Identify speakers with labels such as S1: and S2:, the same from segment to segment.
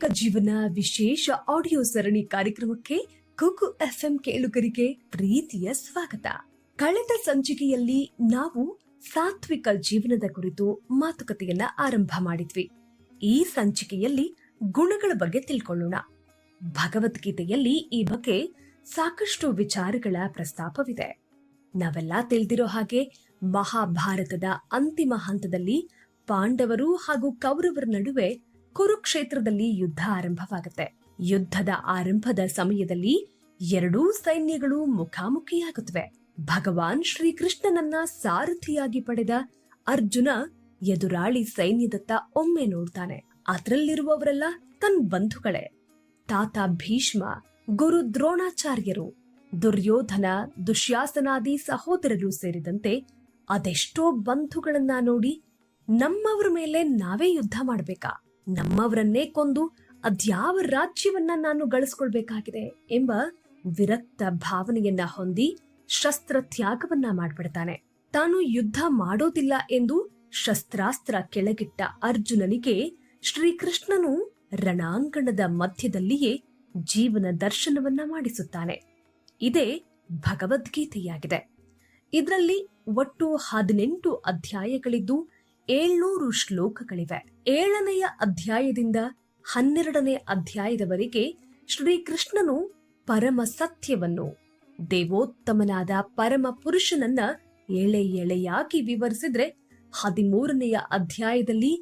S1: ಸಾತ್ವಿಕ ಜೀವನ ವಿಶೇಷ ಆಡಿಯೋ ಸರಣಿ ಕಾರ್ಯಕ್ರಮಕ್ಕೆ ಕುಕು ಎಫ್ಎಂ ಕೇಳುಗರಿಗೆ ಪ್ರೀತಿಯ ಸ್ವಾಗತ. ಕಳೆದ ಸಂಚಿಕೆಯಲ್ಲಿ ನಾವು ಸಾತ್ವಿಕ ಜೀವನದ ಕುರಿತು ಮಾತುಕತೆಯನ್ನ ಆರಂಭ ಮಾಡಿದ್ವಿ. ಈ ಸಂಚಿಕೆಯಲ್ಲಿ ಗುಣಗಳ ಬಗ್ಗೆ ತಿಳ್ಕೊಳ್ಳೋಣ. ಭಗವದ್ಗೀತೆಯಲ್ಲಿ ಈ ಬಗ್ಗೆ ಸಾಕಷ್ಟು ವಿಚಾರಗಳ ಪ್ರಸ್ತಾಪವಿದೆ. ನಾವೆಲ್ಲ ತಿಳಿದಿರೋ ಹಾಗೆ ಮಹಾಭಾರತದ ಅಂತಿಮ ಹಂತದಲ್ಲಿ ಪಾಂಡವರು ಹಾಗೂ ಕೌರವರ ನಡುವೆ ಕುರುಕ್ಷೇತ್ರದಲ್ಲಿ ಯುದ್ಧ ಆರಂಭವಾಗುತ್ತೆ. ಯುದ್ಧದ ಆರಂಭದ ಸಮಯದಲ್ಲಿ ಎರಡೂ ಸೈನ್ಯಗಳು ಮುಖಾಮುಖಿಯಾಗುತ್ತವೆ. ಭಗವಾನ್ ಶ್ರೀಕೃಷ್ಣನನ್ನ ಸಾರಥಿಯಾಗಿ ಪಡೆದ ಅರ್ಜುನ ಎದುರಾಳಿ ಸೈನ್ಯದತ್ತ ಒಮ್ಮೆ ನೋಡ್ತಾನೆ. ಅದರಲ್ಲಿರುವವರೆಲ್ಲ ತನ್ನ ಬಂಧುಗಳೇ. ತಾತ ಭೀಷ್ಮ, ಗುರು ದ್ರೋಣಾಚಾರ್ಯರು, ದುರ್ಯೋಧನ, ದುಶ್ಯಾಸನಾದಿ ಸಹೋದರರು ಸೇರಿದಂತೆ ಅದೆಷ್ಟೋ ಬಂಧುಗಳನ್ನ ನೋಡಿ ನಮ್ಮವರ ಮೇಲೆ ನಾವೇ ಯುದ್ಧ ಮಾಡ್ಬೇಕಾ, ನಮ್ಮವರನ್ನೇ ಕೊಂದು ಅದ್ಯಾವ ರಾಜ್ಯವನ್ನ ನಾನು ಗಳಿಸ್ಕೊಳ್ಬೇಕಾಗಿದೆ ಎಂಬ ವಿರಕ್ತ ಭಾವನೆಯನ್ನ ಹೊಂದಿ ಶಸ್ತ್ರ ತ್ಯಾಗವನ್ನ ಮಾಡ್ಬಿಡ್ತಾನೆ. ತಾನು ಯುದ್ಧ ಮಾಡೋದಿಲ್ಲ ಎಂದು ಶಸ್ತ್ರಾಸ್ತ್ರ ಕೆಳಗಿಟ್ಟ ಅರ್ಜುನನಿಗೆ ಶ್ರೀಕೃಷ್ಣನು ರಣಾಂಗಣದ ಮಧ್ಯದಲ್ಲಿಯೇ ಜೀವನ ದರ್ಶನವನ್ನ ಮಾಡಿಸುತ್ತಾನೆ. ಇದೇ ಭಗವದ್ಗೀತೆಯಾಗಿದೆ. ಇದರಲ್ಲಿ ಒಟ್ಟು 18 ಅಧ್ಯಾಯಗಳಿದ್ದು 700 ಶ್ಲೋಕಗಳಿವೆ. 7ನೆಯ ಅಧ್ಯಾಯದಿಂದ 12ನೇ ಅಧ್ಯಾಯದವರೆಗೆ ಶ್ರೀಕೃಷ್ಣನು ಪರಮ ಸತ್ಯವನ್ನು, ದೇವೋತ್ತಮನಾದ ಪರಮ ಪುರುಷನನ್ನ ಎಳೆ ಎಳೆಯಾಗಿ ವಿವರಿಸಿದ್ರೆ, 13ನೆಯ ಅಧ್ಯಾಯದಲ್ಲಿ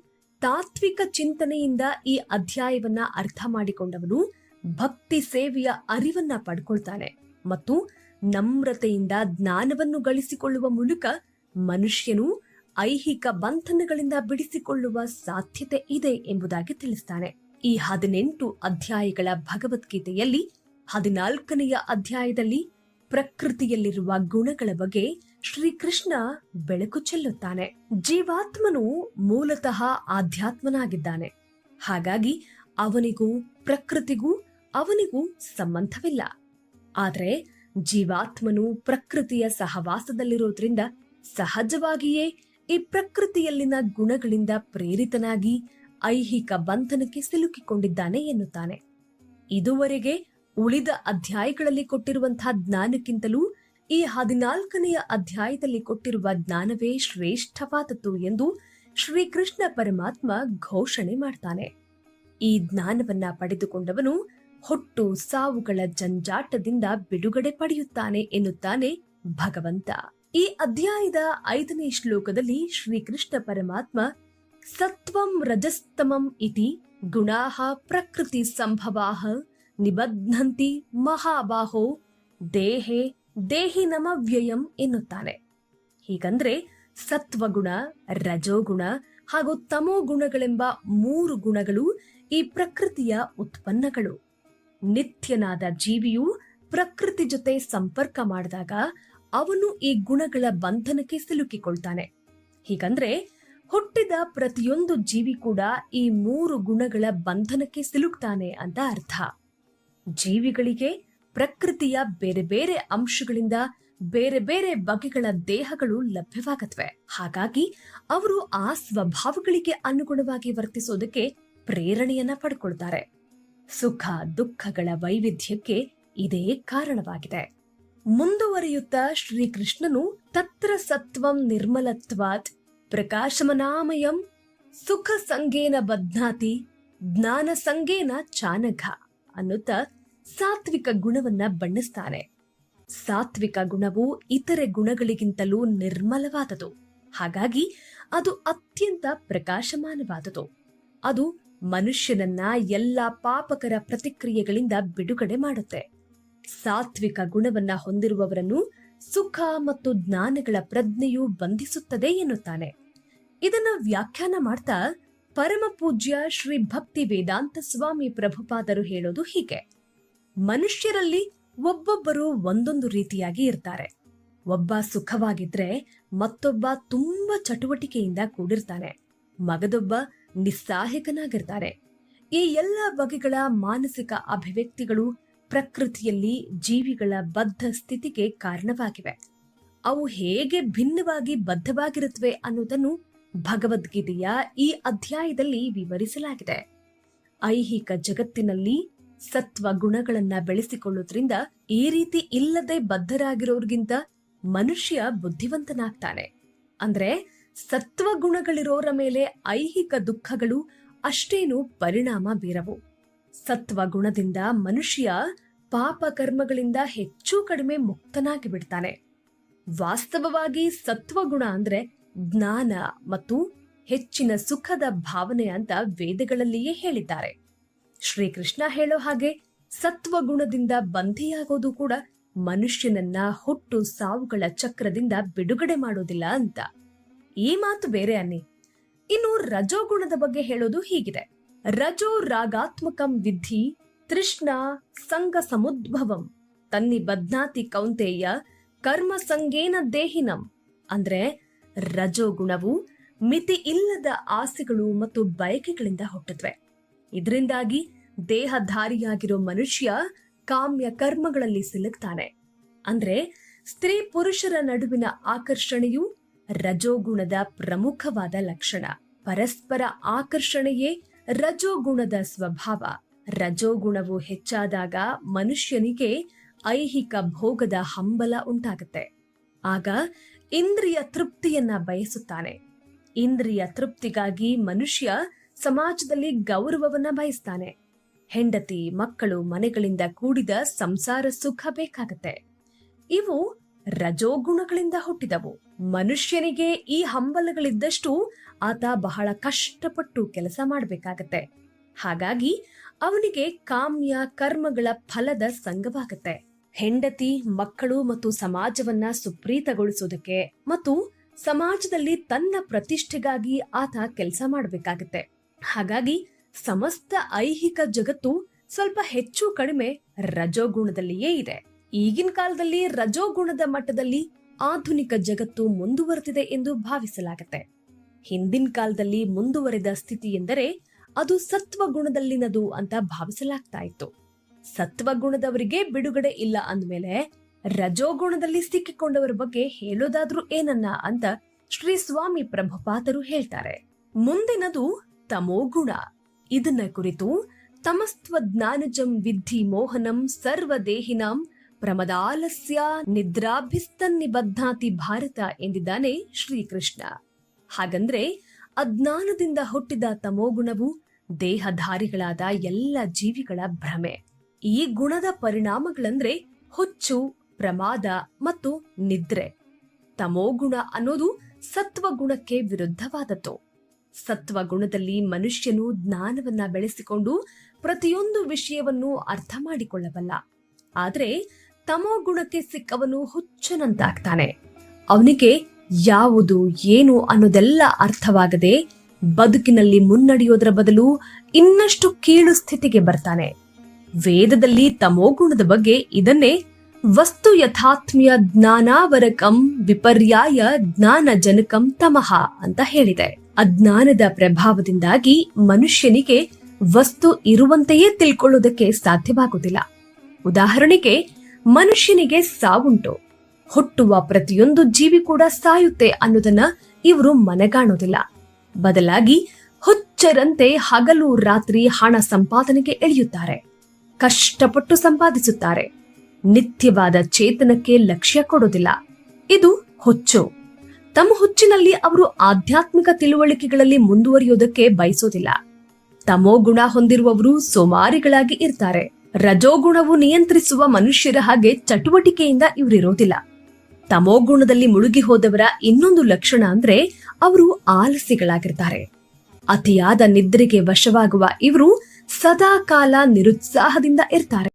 S1: ತಾತ್ವಿಕ ಚಿಂತನೆಯಿಂದ ಈ ಅಧ್ಯಾಯವನ್ನ ಅರ್ಥ ಮಾಡಿಕೊಂಡವನು ಭಕ್ತಿ ಸೇವೆಯ ಅರಿವನ್ನ ಪಡ್ಕೊಳ್ತಾನೆ ಮತ್ತು ನಮ್ರತೆಯಿಂದ ಜ್ಞಾನವನ್ನು ಗಳಿಸಿಕೊಳ್ಳುವ ಮೂಲಕ ಮನುಷ್ಯನು ಐಹಿಕ ಬಂಧನಗಳಿಂದ ಬಿಡಿಸಿಕೊಳ್ಳುವ ಸಾಧ್ಯತೆ ಇದೆ ಎಂಬುದಾಗಿ ತಿಳಿಸ್ತಾನೆ. ಈ 18 ಅಧ್ಯಾಯಗಳ ಭಗವದ್ಗೀತೆಯಲ್ಲಿ 14ನೆಯ ಅಧ್ಯಾಯದಲ್ಲಿ ಪ್ರಕೃತಿಯಲ್ಲಿರುವ ಗುಣಗಳ ಬಗ್ಗೆ ಶ್ರೀಕೃಷ್ಣ ಬೆಳಕು ಚೆಲ್ಲುತ್ತಾನೆ. ಜೀವಾತ್ಮನು ಮೂಲತಃ ಆಧ್ಯಾತ್ಮನಾಗಿದ್ದಾನೆ. ಹಾಗಾಗಿ ಅವನಿಗೂ ಪ್ರಕೃತಿಗೂ ಅವನಿಗೂ ಸಂಬಂಧವಿಲ್ಲ. ಆದರೆ ಜೀವಾತ್ಮನು ಪ್ರಕೃತಿಯ ಸಹವಾಸದಲ್ಲಿರೋದ್ರಿಂದ ಸಹಜವಾಗಿಯೇ ಈ ಪ್ರಕೃತಿಯಲ್ಲಿನ ಗುಣಗಳಿಂದ ಪ್ರೇರಿತನಾಗಿ ಐಹಿಕ ಬಂಧನಕ್ಕೆ ಸಿಲುಕಿಕೊಂಡಿದ್ದಾನೆ ಎನ್ನುತ್ತಾನೆ. ಇದುವರೆಗೆ ಉಳಿದ ಅಧ್ಯಾಯಗಳಲ್ಲಿ ಕೊಟ್ಟಿರುವಂತಹ ಜ್ಞಾನಕ್ಕಿಂತಲೂ ಈ 14ನೆಯ ಅಧ್ಯಾಯದಲ್ಲಿ ಕೊಟ್ಟಿರುವ ಜ್ಞಾನವೇ ಶ್ರೇಷ್ಠವಾದದ್ದು ಎಂದು ಶ್ರೀಕೃಷ್ಣ ಪರಮಾತ್ಮ ಘೋಷಣೆ ಮಾಡ್ತಾನೆ. ಈ ಜ್ಞಾನವನ್ನ ಪಡೆದುಕೊಂಡವನು ಹುಟ್ಟು ಸಾವುಗಳ ಜಂಜಾಟದಿಂದ ಬಿಡುಗಡೆ ಪಡೆಯುತ್ತಾನೆ ಎನ್ನುತ್ತಾನೆ ಭಗವಂತ. ಈ ಅಧ್ಯಾಯದ 5ನೇ ಶ್ಲೋಕದಲ್ಲಿ ಶ್ರೀಕೃಷ್ಣ ಪರಮಾತ್ಮ ಸತ್ವಂ ರಜಸ್ತಮಂ ಇತಿ ಗುಣಾಃ ಪ್ರಕೃತಿ ಸಂಭವಾಃ ನಿಬಧ್ನಂತಿ ಮಹಾಬಾಹೋ ದೇಹೇ ದೇಹಿನಮವ್ಯಯಂ ಎನ್ನುತ್ತಾನೆ. ಹೀಗಂದ್ರೆ ಸತ್ವಗುಣ, ರಜೋಗುಣ ಹಾಗೂ ತಮೋಗುಣಗಳೆಂಬ 3 ಗುಣಗಳು ಈ ಪ್ರಕೃತಿಯ ಉತ್ಪನ್ನಗಳು. ನಿತ್ಯನಾದ ಜೀವಿಯು ಪ್ರಕೃತಿ ಜೊತೆ ಸಂಪರ್ಕ ಮಾಡಿದಾಗ ಅವನು ಈ ಗುಣಗಳ ಬಂಧನಕ್ಕೆ ಸಿಲುಕಿಕೊಳ್ತಾನೆ. ಹೀಗಂದ್ರೆ ಹುಟ್ಟಿದ ಪ್ರತಿಯೊಂದು ಜೀವಿ ಕೂಡ ಈ 3 ಗುಣಗಳ ಬಂಧನಕ್ಕೆ ಸಿಲುಕ್ತಾನೆ ಅಂತ ಅರ್ಥ. ಜೀವಿಗಳಿಗೆ ಪ್ರಕೃತಿಯ ಬೇರೆ ಬೇರೆ ಅಂಶಗಳಿಂದ ಬೇರೆ ಬೇರೆ ಬಗೆಗಳ ದೇಹಗಳು ಲಭ್ಯವಾಗತ್ವೆ. ಹಾಗಾಗಿ ಅವರು ಆ ಸ್ವಭಾವಗಳಿಗೆ ಅನುಗುಣವಾಗಿ ವರ್ತಿಸೋದಕ್ಕೆ ಪ್ರೇರಣೆಯನ್ನ ಪಡ್ಕೊಳ್ತಾರೆ. ಸುಖ ದುಃಖಗಳ ವೈವಿಧ್ಯಕ್ಕೆ ಇದೇ ಕಾರಣವಾಗಿದೆ. ಮುಂದುವರಿಯುತ್ತಾ ಶ್ರೀಕೃಷ್ಣನು ತತ್ರ ಸತ್ವಂ ನಿರ್ಮಲತ್ವಾತ್ ಪ್ರಕಾಶಮನಾಮಯಂ ಸುಖ ಸಂಗೇನ ಬಧ್ನಾತಿ ಜ್ಞಾನ ಸಂಗೇನ ಚಾನಘ ಅನ್ನುತ್ತಾ ಸಾತ್ವಿಕ ಗುಣವನ್ನ ಬಣ್ಣಿಸ್ತಾನೆ. ಸಾತ್ವಿಕ ಗುಣವು ಇತರೆ ಗುಣಗಳಿಗಿಂತಲೂ ನಿರ್ಮಲವಾದದು. ಹಾಗಾಗಿ ಅದು ಅತ್ಯಂತ ಪ್ರಕಾಶಮಾನವಾದದು. ಅದು ಮನುಷ್ಯನನ್ನ ಎಲ್ಲಾ ಪಾಪಕರ ಪ್ರತಿಕ್ರಿಯೆಗಳಿಂದ ಬಿಡುಗಡೆ ಮಾಡುತ್ತೆ. ಸಾತ್ವಿಕ ಗುಣವನ್ನ ಹೊಂದಿರುವವರನ್ನು ಸುಖ ಮತ್ತು ಜ್ಞಾನಗಳ ಪ್ರಜ್ಞೆಯು ಬಂಧಿಸುತ್ತದೆ ಎನ್ನುತ್ತಾನೆ. ಇದನ್ನ ವ್ಯಾಖ್ಯಾನ ಮಾಡ್ತಾ ಪರಮ ಪೂಜ್ಯ ಶ್ರೀ ಭಕ್ತಿ ವೇದಾಂತ ಸ್ವಾಮಿ ಪ್ರಭುಪಾದರು ಹೇಳೋದು ಹೀಗೆ: ಮನುಷ್ಯರಲ್ಲಿ ಒಬ್ಬೊಬ್ಬರು ಒಂದೊಂದು ರೀತಿಯಾಗಿ ಇರ್ತಾರೆ. ಒಬ್ಬ ಸುಖವಾಗಿದ್ರೆ ಮತ್ತೊಬ್ಬ ತುಂಬಾ ಚಟುವಟಿಕೆಯಿಂದ ಕೂಡಿರ್ತಾನೆ. ಮಗದೊಬ್ಬ ನಿಸ್ಸಹಾಯಕನಾಗಿರ್ತಾರೆ. ಈ ಎಲ್ಲ ಬಗೆಗಳ ಮಾನಸಿಕ ಅಭಿವ್ಯಕ್ತಿಗಳು ಪ್ರಕೃತಿಯಲ್ಲಿ ಜೀವಿಗಳ ಬದ್ಧ ಸ್ಥಿತಿಗೆ ಕಾರಣವಾಗಿವೆ. ಅವು ಹೇಗೆ ಭಿನ್ನವಾಗಿ ಬದ್ಧವಾಗಿರುತ್ತವೆ ಅನ್ನೋದನ್ನು ಭಗವದ್ಗೀತೆಯ ಈ ಅಧ್ಯಾಯದಲ್ಲಿ ವಿವರಿಸಲಾಗಿದೆ. ಐಹಿಕ ಜಗತ್ತಿನಲ್ಲಿ ಸತ್ವ ಗುಣಗಳನ್ನ ಬೆಳೆಸಿಕೊಳ್ಳೋದ್ರಿಂದ ಈ ರೀತಿ ಇಲ್ಲದೆ ಬದ್ಧರಾಗಿರೋರ್ಗಿಂತ ಮನುಷ್ಯ ಬುದ್ಧಿವಂತನಾಗ್ತಾನೆ. ಅಂದ್ರೆ ಸತ್ವ ಗುಣಗಳಿರೋರ ಮೇಲೆ ಐಹಿಕ ದುಃಖಗಳು ಅಷ್ಟೇನು ಪರಿಣಾಮ ಬೀರವು. ಸತ್ವ ಗುಣದಿಂದ ಮನುಷ್ಯ ಪಾಪ ಕರ್ಮಗಳಿಂದ ಹೆಚ್ಚು ಕಡಿಮೆ ಮುಕ್ತನಾಗಿ ಬಿಡ್ತಾನೆ. ವಾಸ್ತವವಾಗಿ ಸತ್ವಗುಣ ಅಂದ್ರೆ ಜ್ಞಾನ ಮತ್ತು ಹೆಚ್ಚಿನ ಸುಖದ ಭಾವನೆ ಅಂತ ವೇದಗಳಲ್ಲಿಯೇ ಹೇಳಿದ್ದಾರೆ. ಶ್ರೀಕೃಷ್ಣ ಹೇಳೋ ಹಾಗೆ ಸತ್ವಗುಣದಿಂದ ಬಂಧಿಯಾಗೋದು ಕೂಡ ಮನುಷ್ಯನನ್ನ ಹುಟ್ಟು ಸಾವುಗಳ ಚಕ್ರದಿಂದ ಬಿಡುಗಡೆ ಮಾಡೋದಿಲ್ಲ ಅಂತ. ಈ ಮಾತು ಬೇರೆ ಅನ್ನಿ. ಇನ್ನು ರಜೋಗುಣದ ಬಗ್ಗೆ ಹೇಳೋದು ಹೀಗಿದೆ: ರಜೋ ರಾಗಾತ್ಮಕಂ ವಿಧಿ ತೃಷ್ಣ ಸಂಗ ಸಮುದ್ಭವಂ ತನ್ನಿ ಬದ್ನಾತಿ ಕೌಂತೆಯ ಕರ್ಮ ಸಂಗೇನ ದೇಹಿನಂ. ಅಂದ್ರೆ ರಜೋಗುಣವು ಮಿತಿ ಇಲ್ಲದ ಆಸೆಗಳು ಮತ್ತು ಬಯಕೆಗಳಿಂದ ಹುಟ್ಟುತ್ತವೆ. ಇದರಿಂದಾಗಿ ದೇಹಧಾರಿಯಾಗಿರೋ ಮನುಷ್ಯ ಕಾಮ್ಯ ಕರ್ಮಗಳಲ್ಲಿ ಸಿಲುಕ್ತಾನೆ. ಅಂದ್ರೆ ಸ್ತ್ರೀ ಪುರುಷರ ನಡುವಿನ ಆಕರ್ಷಣೆಯು ರಜೋಗುಣದ ಪ್ರಮುಖವಾದ ಲಕ್ಷಣ. ಪರಸ್ಪರ ಆಕರ್ಷಣೆಯೇ ರಜೋಗುಣದ ಸ್ವಭಾವ. ರಜೋಗುಣವು ಹೆಚ್ಚಾದಾಗ ಮನುಷ್ಯನಿಗೆ ಐಹಿಕ ಭೋಗದ ಹಂಬಲ ಉಂಟಾಗುತ್ತೆ. ಆಗ ಇಂದ್ರಿಯ ತೃಪ್ತಿಯನ್ನ ಬಯಸುತ್ತಾನೆ. ಇಂದ್ರಿಯ ತೃಪ್ತಿಗಾಗಿ ಮನುಷ್ಯ ಸಮಾಜದಲ್ಲಿ ಗೌರವವನ್ನ ಬಯಸ್ತಾನೆ. ಹೆಂಡತಿ, ಮಕ್ಕಳು, ಮನೆಗಳಿಂದ ಕೂಡಿದ ಸಂಸಾರ ಸುಖ ಬೇಕಾಗತ್ತೆ. ಇವು ರಜೋಗುಣಗಳಿಂದ ಹುಟ್ಟಿದವು. ಮನುಷ್ಯನಿಗೆ ಈ ಹಂಬಲಗಳಿದ್ದಷ್ಟು ಆತ ಬಹಳ ಕಷ್ಟಪಟ್ಟು ಕೆಲಸ ಮಾಡಬೇಕಾಗತ್ತೆ. ಹಾಗಾಗಿ ಅವನಿಗೆ ಕಾಮ್ಯ ಕರ್ಮಗಳ ಫಲದ ಸಂಗವಾಗತ್ತೆ. ಹೆಂಡತಿ, ಮಕ್ಕಳು ಮತ್ತು ಸಮಾಜವನ್ನ ಸುಪ್ರೀತಗೊಳಿಸೋದಕ್ಕೆ ಮತ್ತು ಸಮಾಜದಲ್ಲಿ ತನ್ನ ಪ್ರತಿಷ್ಠೆಗಾಗಿ ಆತ ಕೆಲಸ ಮಾಡಬೇಕಾಗತ್ತೆ. ಹಾಗಾಗಿ ಸಮಸ್ತ ಐಹಿಕ ಜಗತ್ತು ಸ್ವಲ್ಪ ಹೆಚ್ಚು ಕಡಿಮೆ ರಜೋಗುಣದಲ್ಲಿಯೇ ಇದೆ. ಈಗಿನ ಕಾಲದಲ್ಲಿ ರಜೋಗುಣದ ಮಟ್ಟದಲ್ಲಿ ಆಧುನಿಕ ಜಗತ್ತು ಮುಂದುವರೆದಿದೆ ಎಂದು ಭಾವಿಸಲಾಗುತ್ತೆ. ಹಿಂದಿನ ಕಾಲದಲ್ಲಿ ಮುಂದುವರೆದ ಸ್ಥಿತಿ ಎಂದರೆ ಅದು ಸತ್ವಗುಣದಲ್ಲಿನದು ಅಂತ ಭಾವಿಸಲಾಗ್ತಾ ಇತ್ತು. ಸತ್ವಗುಣದವರಿಗೆ ಬಿಡುಗಡೆ ಇಲ್ಲ ಅಂದ್ಮೇಲೆ ರಜೋಗುಣದಲ್ಲಿ ಸಿಕ್ಕಿಕೊಂಡವರ ಬಗ್ಗೆ ಹೇಳೋದಾದ್ರೂ ಏನನ್ನ ಅಂತ ಶ್ರೀ ಸ್ವಾಮಿ ಪ್ರಭುಪಾದರು ಹೇಳ್ತಾರೆ. ಮುಂದಿನದು ತಮೋಗುಣ. ಇದನ್ನ ಕುರಿತು ತಮಸ್ತ್ವ ಜ್ಞಾನಜಂ ವಿದ್ಧಿ ಮೋಹನಂ ಸರ್ವದೇಹಿನಾಂ ಪ್ರಮದಾಲಸ್ಯ ನಿದ್ರಾಭಿಸ್ತನ್ನಿಬದ್ಧಾತಿ ಭಾರತ ಎಂದಿದ್ದಾನೆ ಶ್ರೀಕೃಷ್ಣ. ಹಾಗಂದ್ರೆ ಅಜ್ಞಾನದಿಂದ ಹುಟ್ಟಿದ ತಮೋಗುಣವು ದೇಹಧಾರಿಗಳಾದ ಎಲ್ಲ ಜೀವಿಗಳ ಭ್ರಮೆ. ಈ ಗುಣದ ಪರಿಣಾಮಗಳಂದ್ರೆ ಹುಚ್ಚು, ಪ್ರಮಾದ ಮತ್ತು ನಿದ್ರೆ. ತಮೋಗುಣ ಅನ್ನೋದು ಸತ್ವಗುಣಕ್ಕೆ ವಿರುದ್ಧವಾದದ್ದು. ಸತ್ವಗುಣದಲ್ಲಿ ಮನುಷ್ಯನು ಜ್ಞಾನವನ್ನ ಬೆಳೆಸಿಕೊಂಡು ಪ್ರತಿಯೊಂದು ವಿಷಯವನ್ನು ಅರ್ಥ ಮಾಡಿಕೊಳ್ಳಬಲ್ಲ. ಆದ್ರೆ ತಮೋಗುಣಕ್ಕೆ ಸಿಕ್ಕವನು ಹುಚ್ಚನಂತಾಗ್ತಾನೆ. ಅವನಿಗೆ ಯಾವುದು ಏನು ಅನ್ನೋದೆಲ್ಲ ಅರ್ಥವಾಗದೆ ಬದುಕಿನಲ್ಲಿ ಮುನ್ನಡೆಯೋದ್ರ ಬದಲು ಇನ್ನಷ್ಟು ಕೀಳು ಸ್ಥಿತಿಗೆ ಬರ್ತಾನೆ. ವೇದದಲ್ಲಿ ತಮೋಗುಣದ ಬಗ್ಗೆ ಇದನ್ನೇ ವಸ್ತು ಯಥಾತ್ಮ್ಯ ಜ್ಞಾನಾವರಕಂ ವಿಪರ್ಯಾಯ ಜ್ಞಾನ ಜನಕಂ ತಮಃ ಅಂತ ಹೇಳಿದೆ. ಅಜ್ಞಾನದ ಪ್ರಭಾವದಿಂದಾಗಿ ಮನುಷ್ಯನಿಗೆ ವಸ್ತು ಇರುವಂತೆಯೇ ತಿಳ್ಕೊಳ್ಳೋದಕ್ಕೆ ಸಾಧ್ಯವಾಗುವುದಿಲ್ಲ. ಉದಾಹರಣೆಗೆ, ಮನುಷ್ಯನಿಗೆ ಸಾವುಂಟು, ಹುಟ್ಟುವ ಪ್ರತಿಯೊಂದು ಜೀವಿ ಕೂಡ ಸಾಯುತ್ತೆ ಅನ್ನೋದನ್ನ ಇವರು ಮನಗಾಣೋದಿಲ್ಲ. ಬದಲಾಗಿ ಹುಚ್ಚರಂತೆ ಹಗಲು ರಾತ್ರಿ ಹಣ ಸಂಪಾದನೆಗೆ ಎಳೆಯುತ್ತಾರೆ, ಕಷ್ಟಪಟ್ಟು ಸಂಪಾದಿಸುತ್ತಾರೆ. ನಿತ್ಯವಾದ ಚೇತನಕ್ಕೆ ಲಕ್ಷ್ಯ ಕೊಡೋದಿಲ್ಲ. ಇದು ಹುಚ್ಚು. ತಮ್ಮ ಹುಚ್ಚಿನಲ್ಲಿ ಅವರು ಆಧ್ಯಾತ್ಮಿಕ ತಿಳುವಳಿಕೆಗಳಲ್ಲಿ ಮುಂದುವರಿಯೋದಕ್ಕೆ ಬಯಸೋದಿಲ್ಲ. ತಮೋಗುಣ ಹೊಂದಿರುವವರು ಸೋಮಾರಿಗಳಾಗಿ ಇರ್ತಾರೆ. ರಜೋಗುಣವು ನಿಯಂತ್ರಿಸುವ ಮನುಷ್ಯರ ಹಾಗೆ ಚಟುವಟಿಕೆಯಿಂದ ಇವರಿರೋದಿಲ್ಲ. ತಮೋಗುಣದಲ್ಲಿ ಮುಳುಗಿ ಹೋದವರ ಇನ್ನೊಂದು ಲಕ್ಷಣ ಅಂದ್ರೆ ಅವರು ಆಲಸಿಗಳಾಗಿರ್ತಾರೆ. ಅತಿಯಾದ ನಿದ್ರೆಗೆ ವಶವಾಗುವ ಇವರು ಸದಾ ಕಾಲ ನಿರುತ್ಸಾಹದಿಂದ ಇರ್ತಾರೆ.